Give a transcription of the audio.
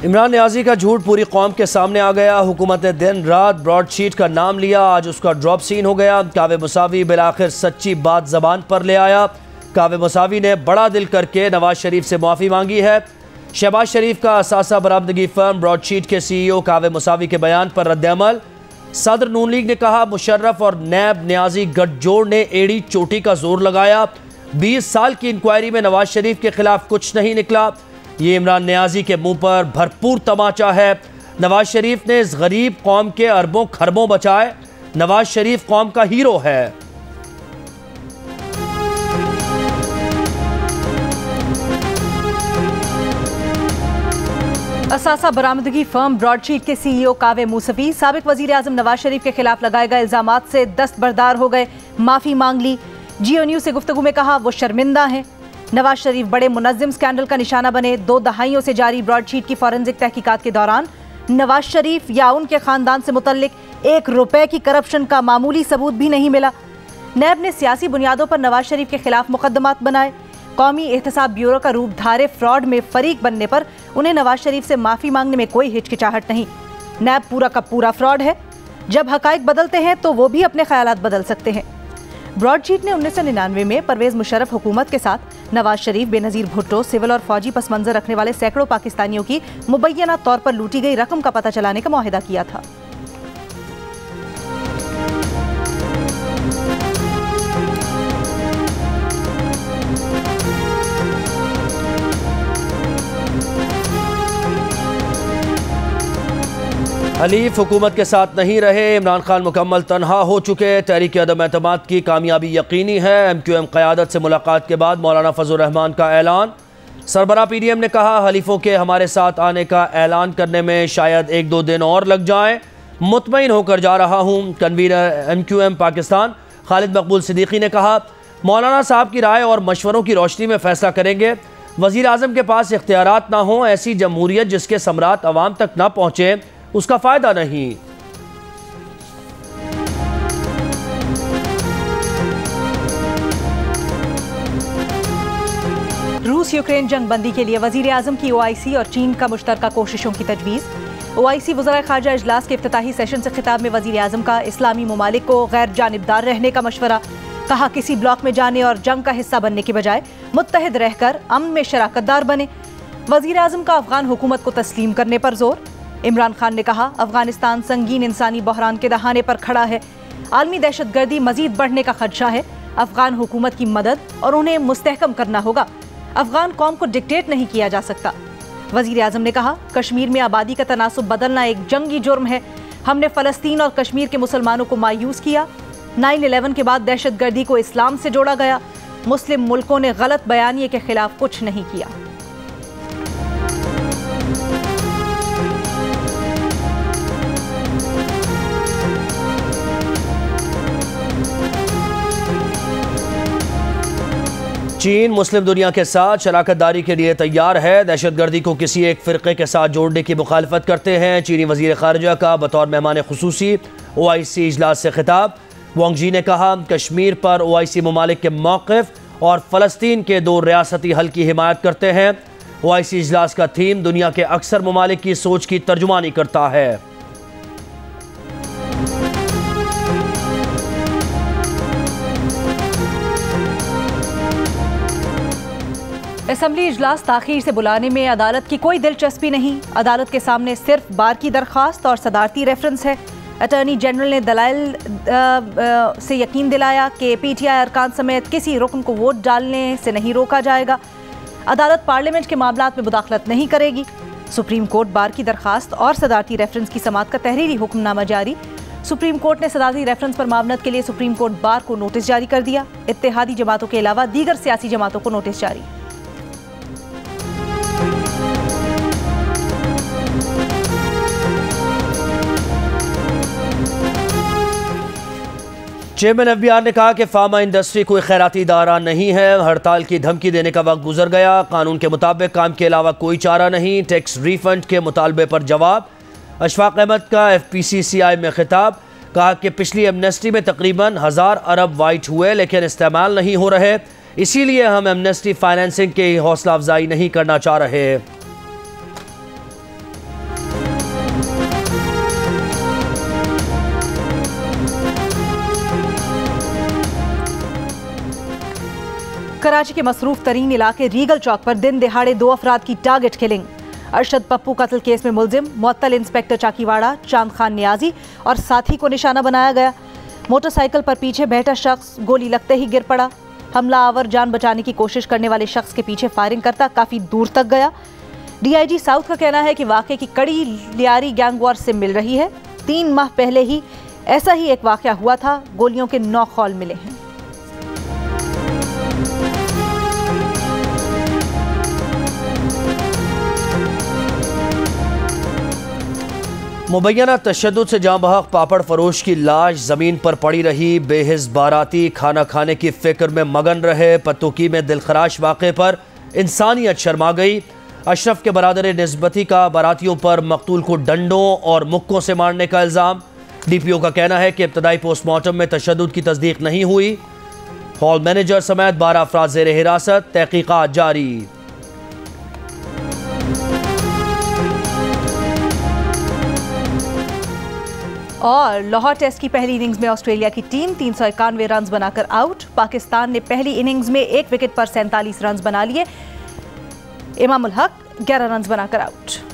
इमरान नियाजी का झूठ पूरी कौम के सामने आ गया। हुकूमत ने दिन रात ब्रॉडशीट का नाम लिया, आज उसका ड्रॉप सीन हो गया। कावे मुसावी बिलाखिर सच्ची बात जबान पर ले आया। कावे मुसावी ने बड़ा दिल करके नवाज शरीफ से माफ़ी मांगी है। शहबाज शरीफ का असासा बरामदगी फर्म ब्रॉडशीट के CEO कावे मुसावी के बयान पर रद्द-ए-अमल। सदर नून लीग ने कहा, मुशर्रफ और नैब नियाजी गठजोड़ ने एड़ी चोटी का जोर लगाया। 20 साल की इंक्वायरी में नवाज शरीफ के खिलाफ कुछ नहीं निकला। ये इमरान नियाजी के मुंह पर भरपूर तमाचा है। नवाज शरीफ ने इस गरीब कौम के अरबों खरबों बचाए। नवाज शरीफ कौम का हीरो है। असासा बरामदगी फर्म ब्रॉडशीट के CEO कावे मूसवी साबिक वजीर आजम नवाज शरीफ के खिलाफ लगाए गए इल्जामात से दस्तबरदार हो गए, माफी मांग ली। जियो न्यूज से गुफ्तगू में कहा वो शर्मिंदा हैं। नवाज शरीफ बड़े मुनज़्ज़िम स्कैंडल का निशाना बने। 2 दहाइयों से जारी ब्रॉडशीट की फॉरेंसिक तहकीकात के दौरान नवाज शरीफ या उनके खानदान से मुतल्लिक 1 रुपए की करप्शन का मामूली सबूत भी नहीं मिला। नैब ने सियासी बुनियादों पर नवाज शरीफ के खिलाफ मुकदमात बनाए। कौमी एहतसाब ब्यूरो का रूप धारे फ्रॉड में फरीक बनने पर उन्हें नवाज शरीफ से माफी मांगने में कोई हिचकिचाहट नहीं। नैब पूरा का पूरा फ्रॉड है। जब हकाइक बदलते हैं तो वो भी अपने ख्यालात बदल सकते हैं। ब्रॉडशीट ने 1999 में परवेज मुशर्रफ हुकूमत के साथ नवाज शरीफ, बेनज़ीर भुट्टो, सिविल और फौजी पस मंजर रखने वाले सैकड़ों पाकिस्तानियों की मुबैना तौर पर लूटी गई रकम का पता चलाने का मुआहिदा किया था। हलीफ हुकूमत के साथ नहीं रहे। इमरान खान मुकम्मल तनहा हो चुके। तहरीक अदम एतमाद की कामयाबी यकीनी है। MQM क़यादत से मुलाकात के बाद मौलाना फजल रहमान का ऐलान। सरबराह PDM ने कहा, हलीफों के हमारे साथ आने का ऐलान करने में शायद 1-2 दिन और लग जाएं। मुतमईन होकर जा रहा हूँ। कन्वीनर MQM पाकिस्तान खालिद मकबूल सिद्दीकी ने कहा, मौलाना साहब की राय और मशवरों की रोशनी में फैसला करेंगे। वज़ीर आज़म के पास इख्तियारात ना हों, ऐसी जमहूरियत जिसके समरात अवाम तक ना पहुँचे उसका फायदा नहीं। रूस यूक्रेन जंग बंदी के लिए वजीर आजम की OIC और चीन का मुश्तरका कोशिशों की तजवीज़। OIC वज़राए ख़ारजा इजलास के इफ्तिताही सेशन से खिताब में वजीर आजम का इस्लामी ममालिक को गैर जानिबदार रहने का मशवरा। कहा, किसी ब्लॉक में जाने और जंग का हिस्सा बनने के बजाय मुत्तहिद रहकर अमन में शराकतदार बने। वजीर आजम का अफगान हुकूमत को तस्लीम करने पर जोर। इमरान खान ने कहा, अफगानिस्तान संगीन इंसानी बहरान के दहाने पर खड़ा है। आलमी दहशतगर्दी मजीद बढ़ने का खदशा है। अफगान हुकूमत की मदद और उन्हें मुस्तहकम करना होगा। अफगान कौम को डिक्टेट नहीं किया जा सकता। वजीर आजम ने कहा, कश्मीर में आबादी का तनासुब बदलना एक जंगी जुर्म है। हमने फ़लस्तीन और कश्मीर के मुसलमानों को मायूस किया। 9/11 के बाद दहशतगर्दी को इस्लाम से जोड़ा गया। मुस्लिम मुल्कों ने गलत बयानिए के खिलाफ कुछ नहीं किया। चीन मुस्लिम दुनिया के साथ शराकतदारी के लिए तैयार है। दहशतगर्दी को किसी एक फ़िरक़े के साथ जोड़ने की मुखालफत करते हैं। चीनी वज़ीर ख़ारिजा का बतौर मेहमान खुसूसी OIC इजलास से खिताब। वांग जी ने कहा, कश्मीर पर OIC ममालिक के मौक़िफ़ और फ़लस्तीन के 2 रियासती हल की हिमायत करते हैं। OIC इजलास का थीम दुनिया के अक्सर ममालिक की सोच की तर्जुमानी करता है। असम्बली इजलास ताख़ीर से बुलाने में अदालत की कोई दिलचस्पी नहीं। अदालत के सामने सिर्फ बार की दरख्वास्त और सदारती रेफरेंस है। अटॉर्नी जनरल ने दलाइल से यकीन दिलाया कि PTI अरकान समेत किसी रुकन को वोट डालने से नहीं रोका जाएगा। अदालत पार्लियामेंट के मामलात में मुदाखलत नहीं करेगी। सुप्रीम कोर्ट बार की दरख्वास्त और सदारती रेफरेंस की समाअत का तहरीरी हुक्मनामा जारी। सुप्रीम कोर्ट ने सदारती रेफरेंस पर मामलत के लिए सुप्रीम कोर्ट बार को नोटिस जारी कर दिया। इत्तेहादी जमातों के अलावा दीगर सियासी जमातों को नोटिस जारी। चेयरमैन FBR ने कहा कि फार्मा इंडस्ट्री कोई खैराती इदारा नहीं है। हड़ताल की धमकी देने का वक्त गुजर गया। कानून के मुताबिक काम के अलावा कोई चारा नहीं। टैक्स रिफंड के मुतालबे पर जवाब। अशफाक अहमद का FPCCI में खिताब। कहा कि पिछली एमनेस्टी में तकरीबन 1000 अरब वाइट हुए लेकिन इस्तेमाल नहीं हो रहे, इसीलिए हम एमनेस्टी फाइनेंसिंग की हौसला अफजाई नहीं करना चाह रहे। कराची के मसरूफ तरीन इलाके रीगल चौक पर दिन दिहाड़े 2 अफराद की टारगेट किलिंग। अरशद पप्पू कत्ल केस में मुलजिम मुअत्तल इंस्पेक्टर चाकीवाड़ा चांद खान नियाजी और साथी को निशाना बनाया गया। मोटरसाइकिल पर पीछे बैठा शख्स गोली लगते ही गिर पड़ा। हमलावर जान बचाने की कोशिश करने वाले शख्स के पीछे फायरिंग करता काफी दूर तक गया। डीआईजी साउथ का कहना है कि वाकये की कड़ी लियारी गैंग वॉर से मिल रही है। 3 माह पहले ही ऐसा ही एक वाकया हुआ था, गोलियों के 9 खौल मिले हैं। मुबैना तशद्दुद से जाँ बहक पापड़ फरोश की लाश जमीन पर पड़ी रही। बेहिस बाराती खाना खाने की फिक्र में मगन रहे। पतुकी में दिलखराश वाक़े पर इंसानियत शर्मा गई। अशरफ के बरादर निस्बती का बारातियों पर मकतूल को डंडों और मुक्कों से मारने का इल्ज़ाम। डीपीओ का कहना है कि इब्तदाई पोस्टमार्टम में तशद्दुद की तस्दीक नहीं हुई। हॉल मैनेजर समेत 12 अफराद ज़ेर हिरासत, तहकीकात जारी। और लाहौर टेस्ट की पहली इनिंग्स में ऑस्ट्रेलिया की टीम 391 रन बनाकर आउट। पाकिस्तान ने पहली इनिंग्स में 1 विकेट पर 47 रन बना लिए। इमामुल हक 11 रन बनाकर आउट।